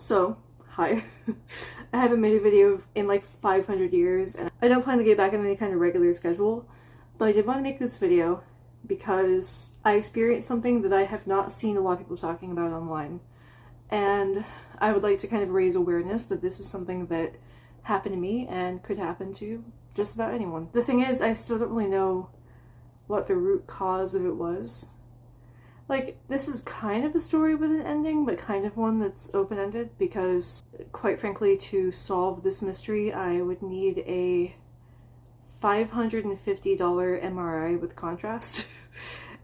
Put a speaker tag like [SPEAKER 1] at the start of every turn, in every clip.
[SPEAKER 1] So, hi. I haven't made a video in like 500 years, and I don't plan to get back on any kind of regular schedule, but I did want to make this video because I experienced something that I have not seen a lot of people talking about online, and I would like to kind of raise awareness that this is something that happened to me and could happen to just about anyone. The thing is, I still don't really know what the root cause of it was. Like, this is kind of a story with an ending, but kind of one that's open-ended, because, quite frankly, to solve this mystery, I would need a $550 MRI with contrast,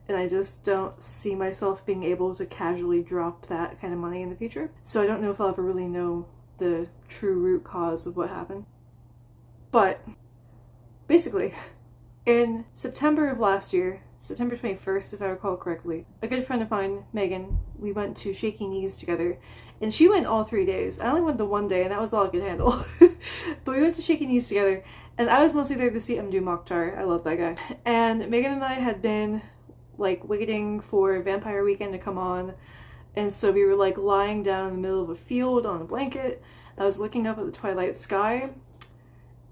[SPEAKER 1] and I just don't see myself being able to casually drop that kind of money in the future. So I don't know if I'll ever really know the true root cause of what happened. But, basically, in September of last year, September 21st, if I recall correctly, a good friend of mine, Megan, we went to Shaky Knees together, and she went all 3 days. I only went the one day, and that was all I could handle. But we went to Shaky Knees together, and I was mostly there to see Mdu Mokhtar. I love that guy. And Megan and I had been, like, waiting for Vampire Weekend to come on, and so we were, like, lying down in the middle of a field on a blanket. I was looking up at the twilight sky,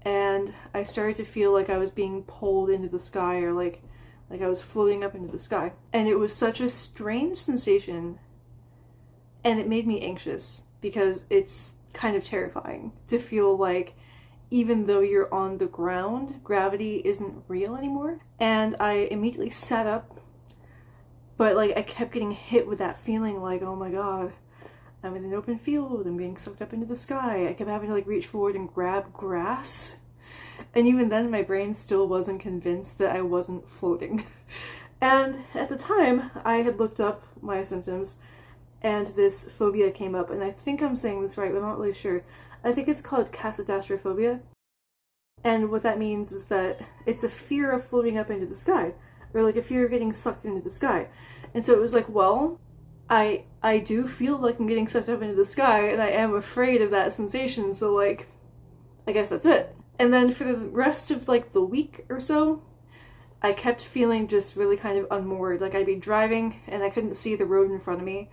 [SPEAKER 1] and I started to feel like I was being pulled into the sky, or like I was floating up into the sky. And it was such a strange sensation, and it made me anxious, because it's kind of terrifying to feel like even though you're on the ground, gravity isn't real anymore. And I immediately sat up, but like I kept getting hit with that feeling like, oh my god, I'm in an open field, I'm being sucked up into the sky. I kept having to like reach forward and grab grass. And even then, my brain still wasn't convinced that I wasn't floating. And at the time, I had looked up my symptoms, and this phobia came up, and I think I'm saying this right, but I'm not really sure. I think it's called casadastraphobia. And what that means is that it's a fear of floating up into the sky, or like a fear of getting sucked into the sky. And so it was like, well, I do feel like I'm getting sucked up into the sky, and I am afraid of that sensation, so like, I guess that's it. And then for the rest of like the week or so, I kept feeling just really kind of unmoored. Like I'd be driving and I couldn't see the road in front of me,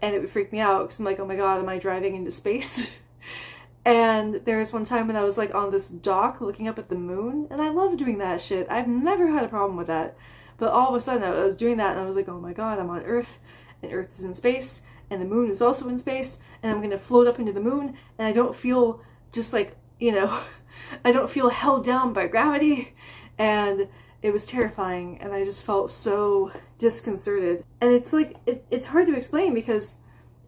[SPEAKER 1] and it would freak me out because I'm like, oh my god, am I driving into space? And there was one time when I was like on this dock looking up at the moon, and I love doing that shit. I've never had a problem with that. But all of a sudden I was doing that and I was like, oh my god, I'm on Earth, and Earth is in space, and the moon is also in space, and I'm gonna float up into the moon, and I don't feel just like, you know, I don't feel held down by gravity. And it was terrifying, and I just felt so disconcerted. And it's like, it's hard to explain, because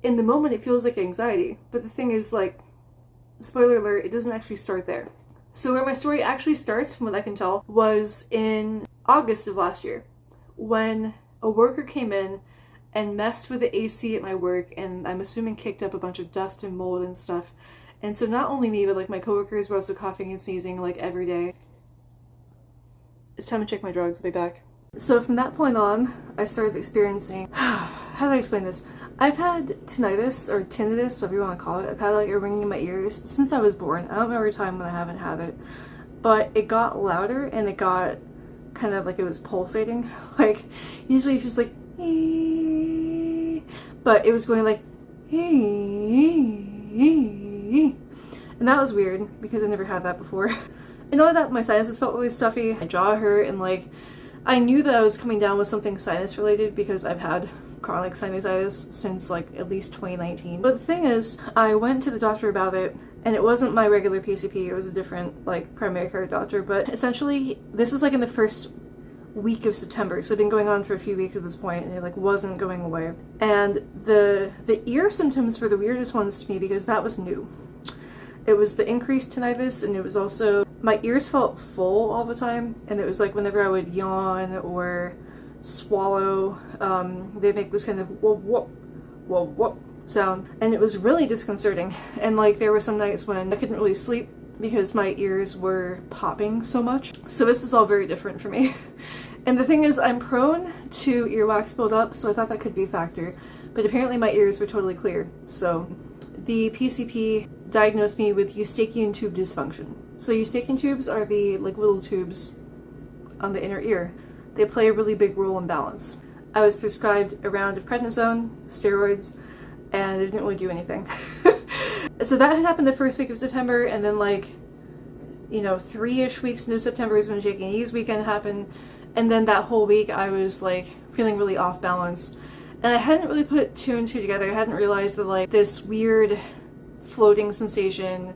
[SPEAKER 1] in the moment it feels like anxiety, but the thing is, like, spoiler alert, it doesn't actually start there. So where my story actually starts, from what I can tell, was in August of last year, when a worker came in and messed with the AC at my work, and I'm assuming kicked up a bunch of dust and mold and stuff. And so not only me, but like my coworkers were also coughing and sneezing like every day. It's time to check my drugs, I'll be back. So from that point on, I started experiencing, how do I explain this? I've had tinnitus, or tinnitus, whatever you want to call it. I've had like a ringing in my ears since I was born. I don't remember a time when I haven't had it. But it got louder, and it got kind of like it was pulsating. Like, usually it's just like, but it was going like, and that was weird, because I never had that before. And all of that, my sinuses felt really stuffy, my jaw hurt, and like, I knew that I was coming down with something sinus related, because I've had chronic sinusitis since like at least 2019. But the thing is, I went to the doctor about it, and it wasn't my regular PCP, it was a different like primary care doctor. But essentially, this is like in the first week of September, so it'd been going on for a few weeks at this point, and it like wasn't going away. And the ear symptoms were the weirdest ones to me, because that was new. It was the increased tinnitus, and it was also, my ears felt full all the time, and it was like whenever I would yawn or swallow, they make this kind of whoop whoop whoop whoop sound, and it was really disconcerting. And like, there were some nights when I couldn't really sleep because my ears were popping so much. So this was all very different for me. And the thing is, I'm prone to earwax buildup, so I thought that could be a factor, but apparently my ears were totally clear. So the PCP diagnosed me with eustachian tube dysfunction. So eustachian tubes are the like little tubes on the inner ear. They play a really big role in balance. I was prescribed a round of prednisone, steroids, and it didn't really do anything. So that had happened the first week of September, and then like, you know, 3-ish weeks into September is when Shaky Knees weekend happened, and then that whole week I was like feeling really off balance. And I hadn't really put 2 and 2 together. I hadn't realized that like this weird floating sensation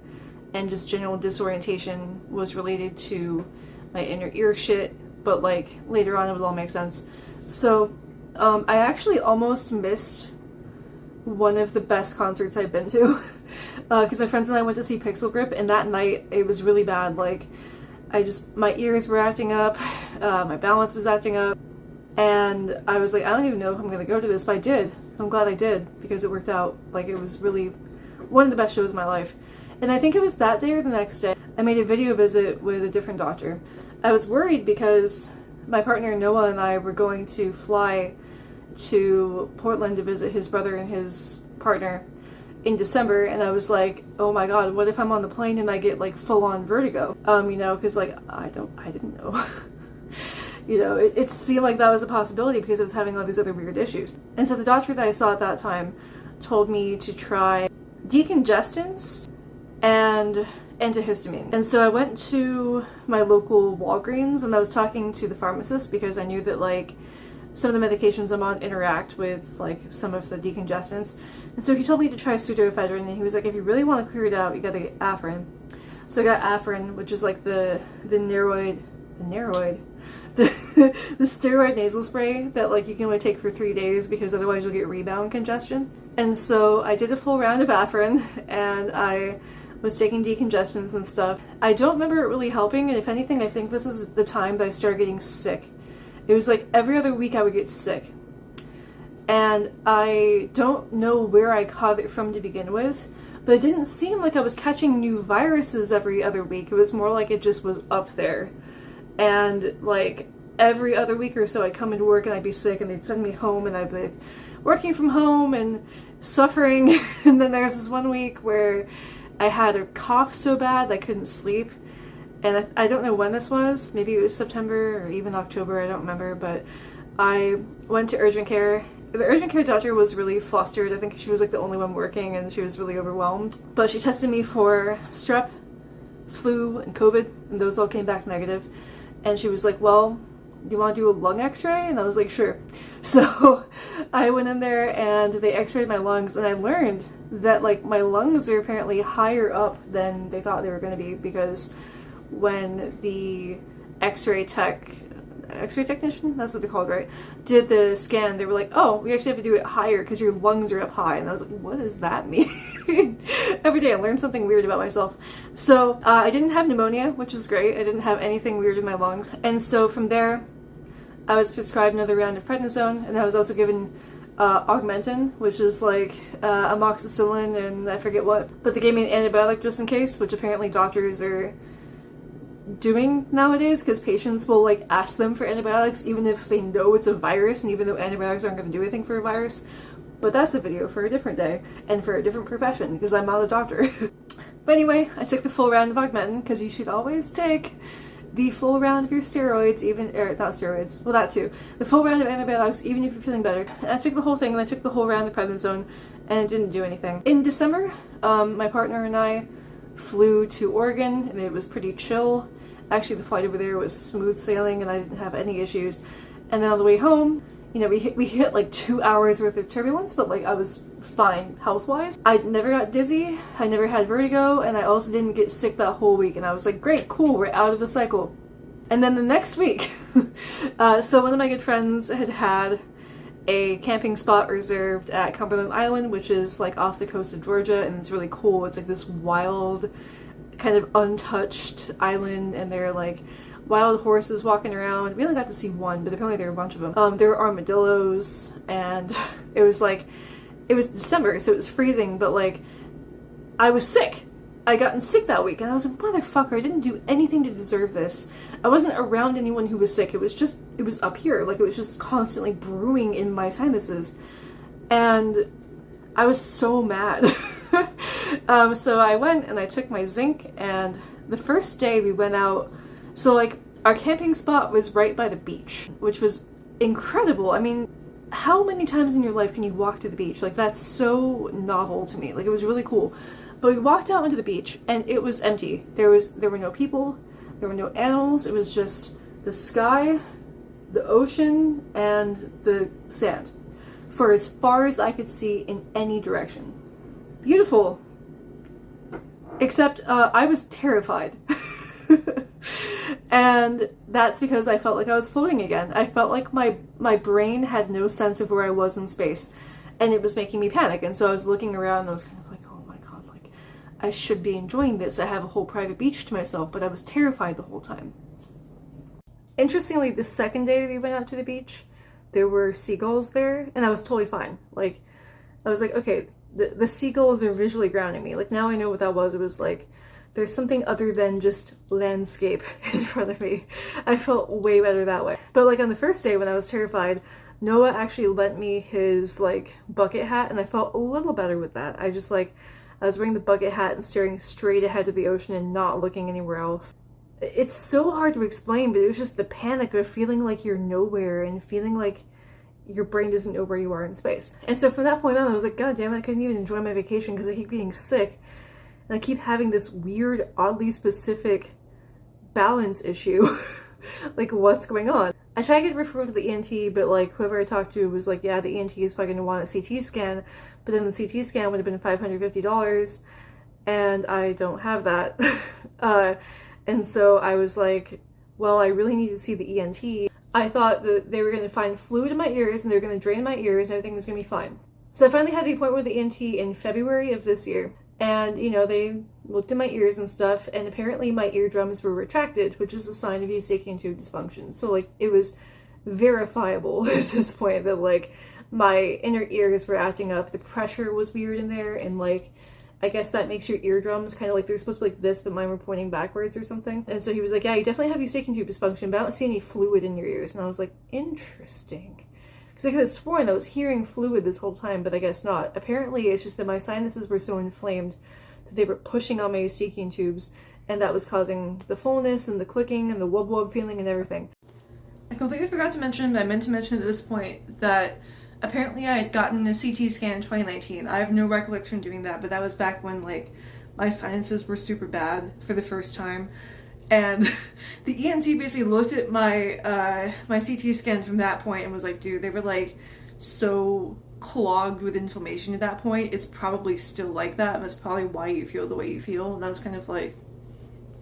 [SPEAKER 1] and just general disorientation was related to my inner ear shit, but like later on it would all make sense. So I actually almost missed one of the best concerts I've been to because my friends and I went to see Pixel Grip, and that night it was really bad. Like my ears were acting up, my balance was acting up, and I was like, I don't even know if I'm gonna go to this, but I did. I'm glad I did, because it worked out. Like, it was really one of the best shows of my life. And I think it was that day or the next day, I made a video visit with a different doctor. I was worried because my partner Noah and I were going to fly to Portland to visit his brother and his partner in December, and I was like, oh my god, what if I'm on the plane and I get like full-on vertigo? You know, because like I didn't know. You know, it seemed like that was a possibility because I was having all these other weird issues. And so the doctor that I saw at that time told me to try decongestants and antihistamine. And so I went to my local Walgreens, and I was talking to the pharmacist because I knew that like some of the medications I'm on interact with like some of the decongestants. And so he told me to try pseudoephedrine, and he was like, if you really want to clear it out, you gotta get Afrin. So I got Afrin, which is like the steroid nasal spray that like you can only take for 3 days because otherwise you'll get rebound congestion. And so I did a full round of Afrin, and I was taking decongestants and stuff. I don't remember it really helping, and if anything, I think this is the time that I started getting sick. It was like every other week I would get sick. And I don't know where I caught it from to begin with, but it didn't seem like I was catching new viruses every other week. It was more like it just was up there. And like every other week or so I'd come into work and I'd be sick, and they'd send me home, and I'd be working from home and suffering. And then there was this one week where I had a cough so bad I couldn't sleep. And I don't know when this was, maybe it was September or even October, I don't remember, but I went to urgent care. The urgent care doctor was really flustered. I think she was like the only one working, and she was really overwhelmed. But she tested me for strep, flu, and COVID, and those all came back negative. And she was like, well, do you want to do a lung x-ray? And I was like, sure. So I went in there and they x-rayed my lungs, and I learned that like my lungs are apparently higher up than they thought they were going to be, because when the x-ray technician, that's what they're called, right, did the scan, they were like, oh, we actually have to do it higher because your lungs are up high. And I was like, what does that mean? Every day I learned something weird about myself. So I didn't have pneumonia, which is great. I didn't have anything weird in my lungs. And so from there I was prescribed another round of prednisone, and I was also given Augmentin, which is like amoxicillin and I forget what, but they gave me an antibiotic just in case, which apparently doctors are doing nowadays, because patients will like ask them for antibiotics even if they know it's a virus, and even though antibiotics aren't going to do anything for a virus. But that's a video for a different day and for a different profession, because I'm not a doctor. But anyway, I took the full round of Augmentin, because you should always take the full round of your steroids, even, or not steroids, well that too, the full round of antibiotics even if you're feeling better. And I took the whole thing, and I took the whole round of prednisone, and it didn't do anything. In December, my partner and I flew to Oregon, and it was pretty chill. Actually, the flight over there was smooth sailing, and I didn't have any issues. And then on the way home, you know, we hit like 2 hours worth of turbulence, but like I was fine health-wise. I never got dizzy, I never had vertigo, and I also didn't get sick that whole week. And I was like, great, cool, we're out of the cycle. And then the next week, so one of my good friends had a camping spot reserved at Cumberland Island, which is like off the coast of Georgia, and it's really cool. It's like this wild, kind of untouched island, and there are like wild horses walking around. We only got to see one, but apparently there were a bunch of them. There were armadillos, and it was December, so it was freezing, but like I was sick. I gotten sick that week, and I was like, motherfucker, I didn't do anything to deserve this. I wasn't around anyone who was sick. It was up here. Like, it was just constantly brewing in my sinuses. And I was so mad. So I went and I took my zinc, and the first day we went out, so like our camping spot was right by the beach, which was incredible. I mean, how many times in your life can you walk to the beach? Like, that's so novel to me. Like, it was really cool. But we walked out onto the beach and it was empty. There were no people, there were no animals. It was just the sky, the ocean, and the sand for as far as I could see in any direction. Beautiful. Except I was terrified. And that's because I felt like I was floating again. I felt like my brain had no sense of where I was in space, and it was making me panic. And so I was looking around and I was kind of like, oh my god, like, I should be enjoying this. I have a whole private beach to myself, but I was terrified the whole time. Interestingly, the second day that we went out to the beach, there were seagulls there, and I was totally fine. Like, I was like, okay, the seagulls are visually grounding me. Like, now I know what that was. It was like, there's something other than just landscape in front of me. I felt way better that way. But like on the first day when I was terrified, Noah actually lent me his like bucket hat, and I felt a little better with that. I was wearing the bucket hat and staring straight ahead to the ocean and not looking anywhere else. It's so hard to explain, but it was just the panic of feeling like you're nowhere and feeling like your brain doesn't know where you are in space. And so from that point on, I was like, god damn it, I couldn't even enjoy my vacation because I keep getting sick. And I keep having this weird, oddly specific balance issue. Like, what's going on? I tried to get referred to the ENT, but like whoever I talked to was like, yeah, the ENT is probably going to want a CT scan, but then the CT scan would have been $550, and I don't have that. And so I was like, well, I really need to see the ENT. I thought that they were going to find fluid in my ears and they were going to drain my ears and everything was going to be fine. So I finally had the appointment with the ENT in February of this year. And, you know, they looked at my ears and stuff, and apparently my eardrums were retracted, which is a sign of eustachian tube dysfunction. So, like, it was verifiable at this point that, like, my inner ears were acting up. The pressure was weird in there, and, like, I guess that makes your eardrums kind of like, they're supposed to be like this, but mine were pointing backwards or something. And so he was like, yeah, you definitely have eustachian tube dysfunction, but I don't see any fluid in your ears. And I was like, interesting. Because I could have sworn I was hearing fluid this whole time, but I guess not. Apparently, it's just that my sinuses were so inflamed that they were pushing on my eustachian tubes, and that was causing the fullness and the clicking and the wub-wub feeling and everything. I completely forgot to mention, but I meant to mention at this point, that apparently I had gotten a CT scan in 2019. I have no recollection doing that, but that was back when, like, my sinuses were super bad for the first time. And the ENT basically looked at my my CT scan from that point and was like, dude, they were like so clogged with inflammation at that point. It's probably still like that, and that's probably why you feel the way you feel. And that was kind of like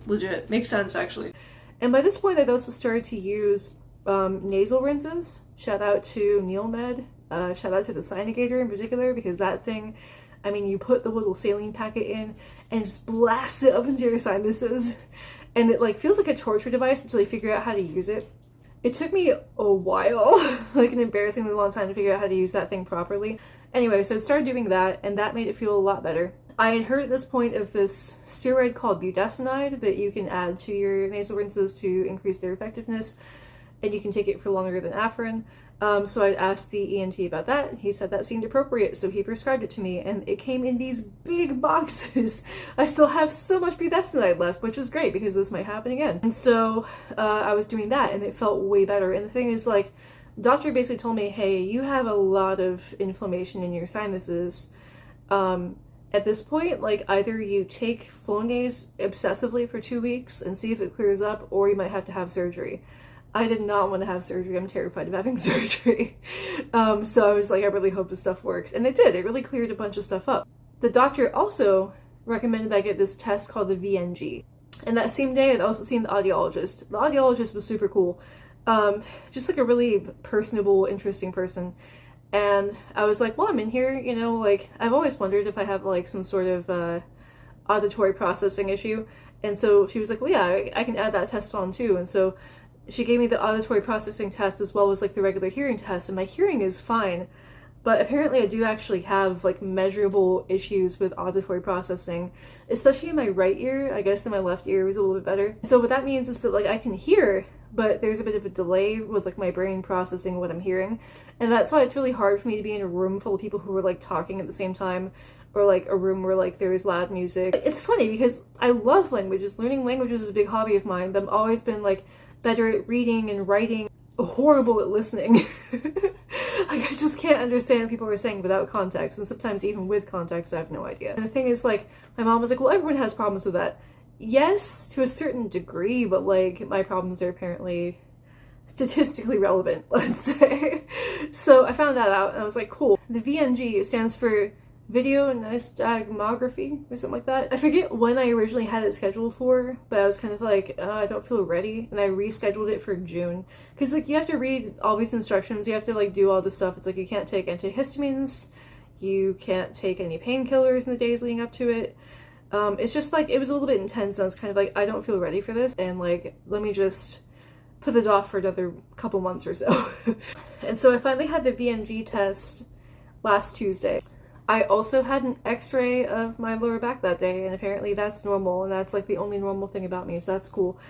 [SPEAKER 1] legit. Makes sense, actually. And by this point, I'd also started to use nasal rinses. Shout out to NeilMed. Shout out to the Cynigator in particular, because that thing, I mean, you put the little saline packet in and just blast it up into your sinuses. And it like feels like a torture device until you figure out how to use it. It took me a while, like an embarrassingly long time to figure out how to use that thing properly. Anyway, so I started doing that, and that made it feel a lot better. I had heard at this point of this steroid called budesonide that you can add to your nasal rinses to increase their effectiveness, and you can take it for longer than Afrin. So I asked the ENT about that. He said that seemed appropriate, so he prescribed it to me, and it came in these big boxes. I still have so much budesonide left, which is great because this might happen again. And so I was doing that, and it felt way better. And the thing is, like, the doctor basically told me, hey, you have a lot of inflammation in your sinuses. At this point, like, either you take Flonase obsessively for 2 weeks and see if it clears up, or you might have to have surgery. I did not want to have surgery. I'm terrified of having surgery. So I was like, I really hope this stuff works. And it did. It really cleared a bunch of stuff up. The doctor also recommended I get this test called the VNG. And that same day, I'd also seen the audiologist. The audiologist was super cool. Just like a really personable, interesting person. And I was like, well, I'm in here, you know, like, I've always wondered if I have like some sort of auditory processing issue. And so she was like, well, yeah, I can add that test on too. And so she gave me the auditory processing test as well as like the regular hearing test, and my hearing is fine, but apparently I do actually have like measurable issues with auditory processing, especially in my right ear. I guess in my left ear was a little bit better. So what that means is that like I can hear, but there's a bit of a delay with like my brain processing what I'm hearing, and that's why it's really hard for me to be in a room full of people who are like talking at the same time, or like a room where like there is loud music. It's funny because I love languages. Learning languages is a big hobby of mine, but I've always been like better at reading and writing, horrible at listening. Like, I just can't understand what people were saying without context, and sometimes even with context, I have no idea. And the thing is, like, my mom was like, well, everyone has problems with that. Yes, to a certain degree, but, like, my problems are apparently statistically relevant, let's say. So I found that out, and I was like, cool. The VNG stands for video nystagmography or something like that. I forget when I originally had it scheduled for, but I was kind of like, I don't feel ready, and I rescheduled it for June. Because, like, you have to read all these instructions, you have to, like, do all this stuff. It's like, you can't take antihistamines, you can't take any painkillers in the days leading up to it. It's just, like, it was a little bit intense, and I was kind of like, I don't feel ready for this, and, like, let me just put it off for another couple months or so. And so I finally had the VNG test last Tuesday. I also had an x-ray of my lower back that day, and apparently that's normal, and that's like the only normal thing about me, so that's cool.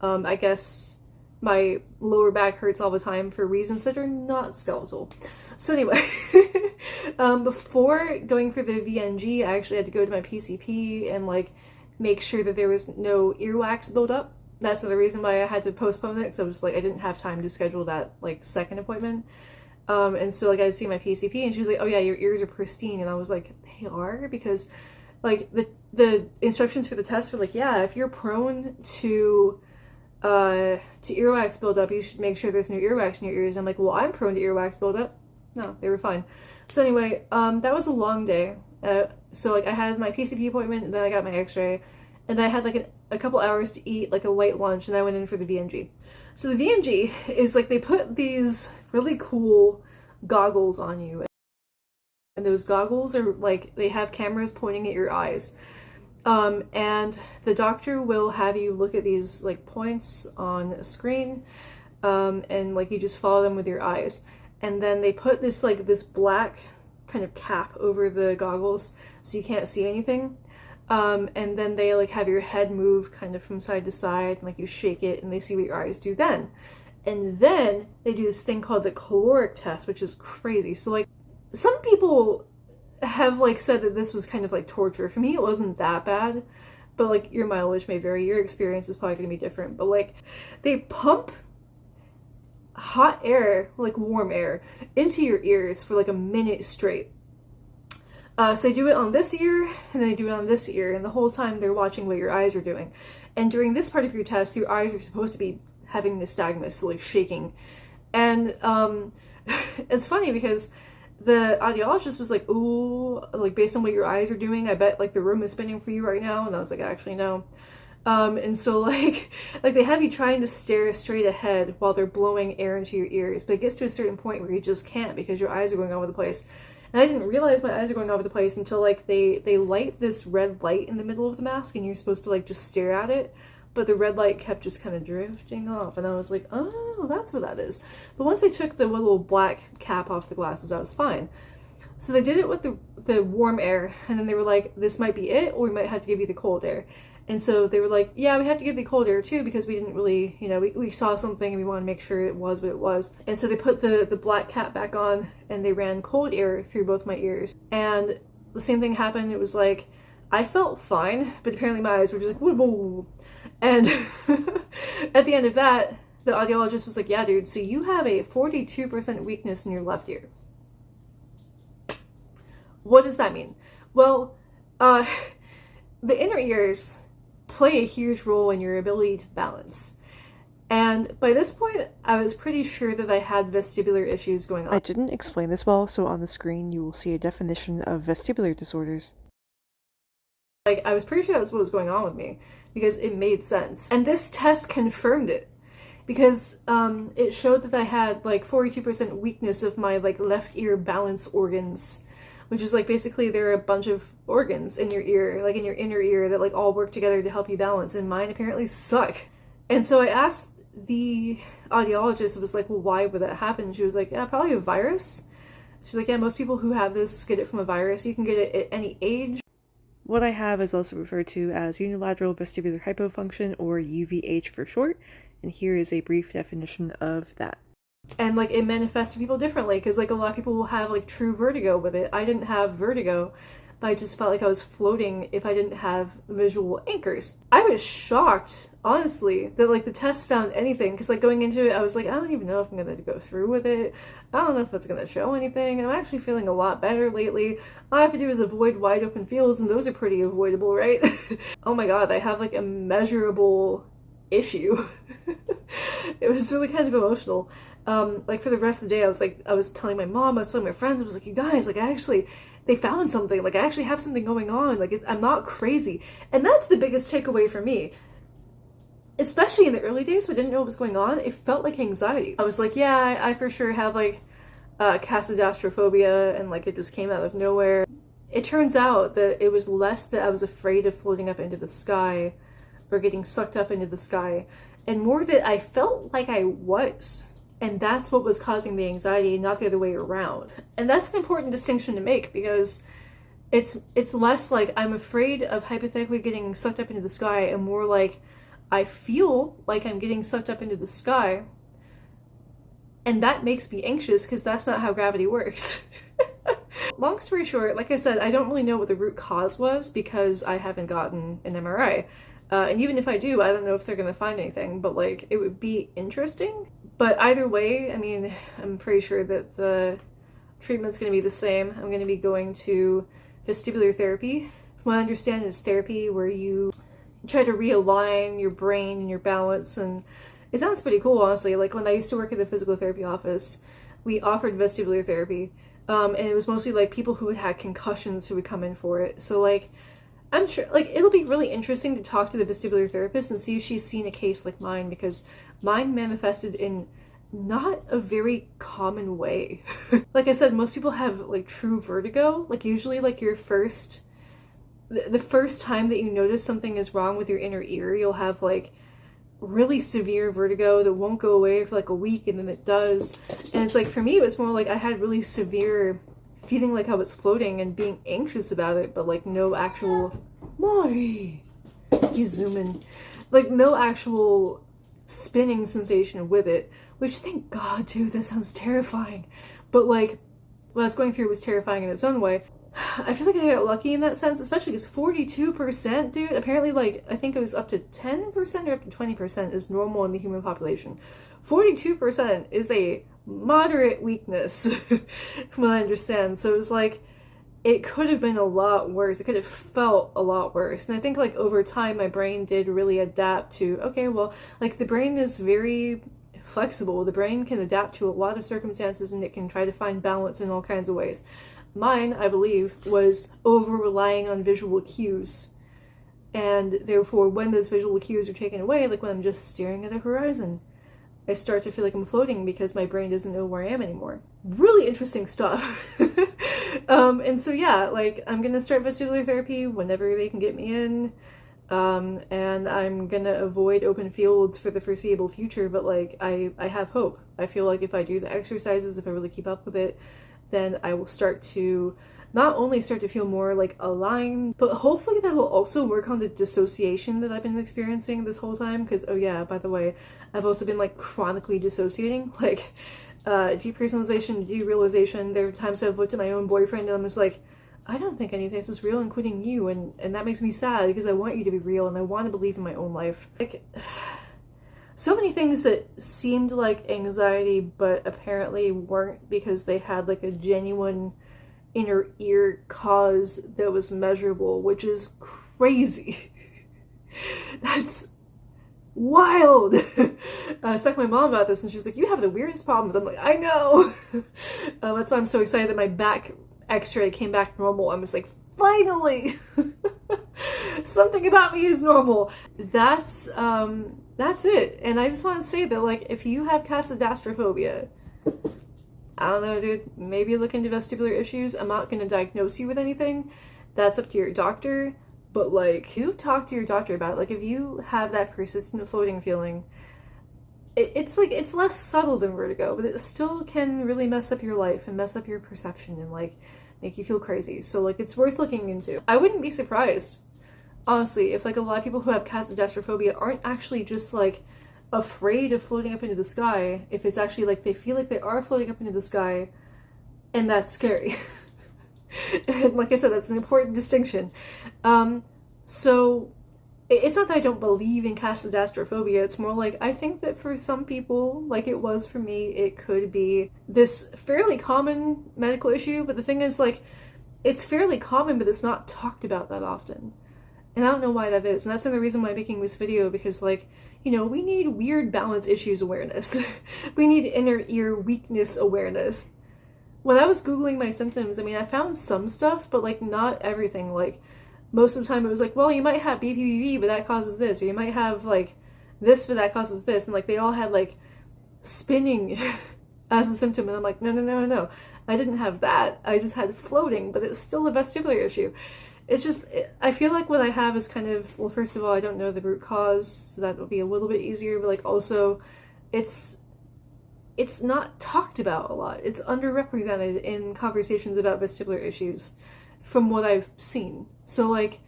[SPEAKER 1] I guess my lower back hurts all the time for reasons that are not skeletal. So anyway, before going for the VNG, I actually had to go to my PCP and like make sure that there was no earwax buildup. That's the reason why I had to postpone it, because I was like, I didn't have time to schedule that like second appointment. And so like I see my PCP and she was like, oh yeah, your ears are pristine. And I was like, they are? Because like the instructions for the test were like, yeah, if you're prone to earwax buildup, you should make sure there's no earwax in your ears. And I'm like, well, I'm prone to earwax buildup. No, they were fine. So anyway, that was a long day. So like I had my PCP appointment, and then I got my x-ray, and then I had like a couple hours to eat like a light lunch, and I went in for the VNG. So the VNG is like they put these really cool goggles on you, and those goggles are like, they have cameras pointing at your eyes, and the doctor will have you look at these like points on a screen, and like you just follow them with your eyes, and then they put this like this black kind of cap over the goggles so you can't see anything. And then they like have your head move kind of from side to side, and like you shake it and they see what your eyes do then. And then they do this thing called the caloric test, which is crazy. So like some people have like said that this was kind of like torture. For me, it wasn't that bad, but like your mileage may vary. Your experience is probably gonna be different, but like they pump hot air, like warm air, into your ears for like a minute straight. So they do it on this ear, and then they do it on this ear, and the whole time they're watching what your eyes are doing. And during this part of your test, your eyes are supposed to be having nystagmus, so like shaking. And it's funny because the audiologist was like, ooh, like based on what your eyes are doing, I bet like the room is spinning for you right now. And I was like, actually no. And so like they have you trying to stare straight ahead while they're blowing air into your ears, but it gets to a certain point where you just can't because your eyes are going all over the place. And I didn't realize my eyes are going all over the place until like they light this red light in the middle of the mask, and you're supposed to like just stare at it, but the red light kept just kind of drifting off, and I was like, oh, that's what that is. But once they took the little black cap off the glasses, I was fine. So they did it with the warm air, and then they were like, this might be it, or we might have to give you the cold air. And so they were like, yeah, we have to give the cold air too, because we didn't really, you know, we saw something and we wanted to make sure it was what it was. And so they put the black cap back on, and they ran cold air through both my ears. And the same thing happened. It was like, I felt fine, but apparently my eyes were just like, whoa, whoa, whoa. And at the end of that, the audiologist was like, yeah, dude, so you have a 42% weakness in your left ear. What does that mean? Well, the inner ears play a huge role in your ability to balance. And by this point, I was pretty sure that I had vestibular issues going on.
[SPEAKER 2] I didn't explain this well, so on the screen you will see a definition of vestibular disorders.
[SPEAKER 1] Like, I was pretty sure that's what was going on with me, because it made sense. And this test confirmed it, because it showed that I had like 42% weakness of my like left ear balance organs, which is like basically there are a bunch of organs in your ear, like in your inner ear, that like all work together to help you balance, and mine apparently suck. And so I asked the audiologist, it was like, well, why would that happen? She was like, yeah, probably a virus. She's like, yeah, most people who have this get it from a virus. You can get it at any age.
[SPEAKER 2] What I have is also referred to as unilateral vestibular hypofunction, or UVH for short, and here is a brief definition of that.
[SPEAKER 1] And like it manifests to people differently, because like a lot of people will have like true vertigo with it. I didn't have vertigo, but I just felt like I was floating if I didn't have visual anchors. I was shocked, honestly, that like the test found anything, because like going into it, I was like, I don't even know if I'm gonna go through with it. I don't know if it's gonna show anything. I'm actually feeling a lot better lately. All I have to do is avoid wide open fields, and those are pretty avoidable, right? Oh my god, I have like a measurable issue. It was really kind of emotional. Like for the rest of the day, I was telling my mom, I was telling my friends, I was like, you guys, like they found something, like I actually have something going on, like I'm not crazy. And that's the biggest takeaway for me. Especially in the early days when I didn't know what was going on, it felt like anxiety. I was like, yeah, I for sure have like casadastraphobia, and like it just came out of nowhere. It turns out that it was less that I was afraid of floating up into the sky or getting sucked up into the sky, and more that I felt like I was. And that's what was causing the anxiety, not the other way around. And that's an important distinction to make, because it's less like I'm afraid of hypothetically getting sucked up into the sky, and more like I feel like I'm getting sucked up into the sky, and that makes me anxious because that's not how gravity works. Long story short, like I said, I don't really know what the root cause was because I haven't gotten an MRI. And even if I do, I don't know if they're going to find anything, but like it would be interesting. But either way, I mean, I'm pretty sure that the treatment's going to be the same. I'm going to be going to vestibular therapy. From what I understand, it's therapy where you try to realign your brain and your balance, and it sounds pretty cool, honestly. Like when I used to work at the physical therapy office, we offered vestibular therapy, and it was mostly like people who had had concussions who would come in for it. So like, I'm sure, like, it'll be really interesting to talk to the vestibular therapist and see if she's seen a case like mine, because mine manifested in not a very common way. Like I said, most people have like true vertigo. Like usually like the first time that you notice something is wrong with your inner ear, you'll have like really severe vertigo that won't go away for like a week, and then it does. And it's like, for me, it was more like I had really severe feeling like I was floating and being anxious about it, but like no actual Maury, he's zooming, like no actual spinning sensation with it, which thank God, dude, that sounds terrifying. But like what I was going through was terrifying in its own way. I feel like I got lucky in that sense, especially because 42%, dude, apparently like I think it was up to 10% or up to 20% is normal in the human population. 42% is a moderate weakness from what I understand. So it was like, it could have been a lot worse. It could have felt a lot worse. And I think like over time my brain did really adapt to, okay, well, like the brain is very flexible. The brain can adapt to a lot of circumstances, and it can try to find balance in all kinds of ways. Mine, I believe, was over-relying on visual cues. And therefore, when those visual cues are taken away, like when I'm just staring at the horizon, I start to feel like I'm floating because my brain doesn't know where I am anymore. Really interesting stuff. And so yeah, like I'm gonna start vestibular therapy whenever they can get me in. And I'm gonna avoid open fields for the foreseeable future, but like I have hope. I feel like if I do the exercises, if I really keep up with it, then I will start to not only start to feel more like aligned, but hopefully that will also work on the dissociation that I've been experiencing this whole time. Because, oh yeah, by the way, I've also been like chronically dissociating, like depersonalization, derealization. There are times I've looked at my own boyfriend and I'm just like, I don't think any of this is real, including you, and that makes me sad because I want you to be real and I want to believe in my own life. Like, so many things that seemed like anxiety but apparently weren't, because they had like a genuine inner ear cause that was measurable, which is crazy. That's wild. I was talking to my mom about this and she was like, you have the weirdest problems. I'm like, I know. That's why I'm so excited that my back x-ray came back normal. I'm just like, finally. Something about me is normal. That's it. And I just want to say that, like, if you have casadastraphobia, I don't know, dude, maybe look into vestibular issues. I'm not going to diagnose you with anything. That's up to your doctor. But, like, you talk to your doctor about it. Like, if you have that persistent floating feeling, it's like, it's less subtle than vertigo, but it still can really mess up your life and mess up your perception and, like, make you feel crazy. So, like, it's worth looking into. I wouldn't be surprised, honestly, if, like, a lot of people who have casadastraphobia aren't actually just, like, afraid of floating up into the sky, if it's actually, like, they feel like they are floating up into the sky, and that's scary. And like I said, that's an important distinction. So it's not that I don't believe in casadastraphobia, it's more like I think that for some people, like it was for me, it could be this fairly common medical issue, but the thing is, like, it's fairly common, but it's not talked about that often. And I don't know why that is, and that's another reason why I'm making this video, because, like, you know, we need weird balance issues awareness. We need inner ear weakness awareness. When I was Googling my symptoms, I mean, I found some stuff, but, like, not everything. Like, most of the time it was like, well, you might have BPPV, but that causes this, or you might have, like, this, but that causes this, and, like, they all had, like, spinning as a symptom, and I'm like, no, no, no, no, I didn't have that, I just had floating, but it's still a vestibular issue. It's just, I feel like what I have is kind of, well, first of all, I don't know the root cause, so that would be a little bit easier, but, like, also, it's not talked about a lot. It's underrepresented in conversations about vestibular issues, from what I've seen. So, like,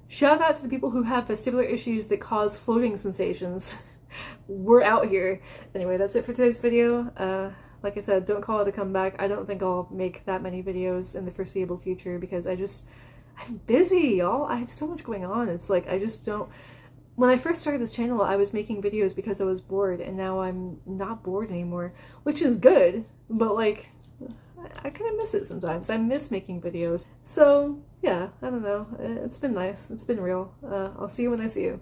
[SPEAKER 1] shout out to the people who have vestibular issues that cause floating sensations. We're out here. Anyway, that's it for today's video. Like I said, don't call it a comeback. I don't think I'll make that many videos in the foreseeable future because I'm busy, y'all. I have so much going on. It's like, I just don't... When I first started this channel, I was making videos because I was bored, and now I'm not bored anymore, which is good, but, like, I kind of miss it sometimes. I miss making videos. So, yeah, I don't know. It's been nice. It's been real. I'll see you when I see you.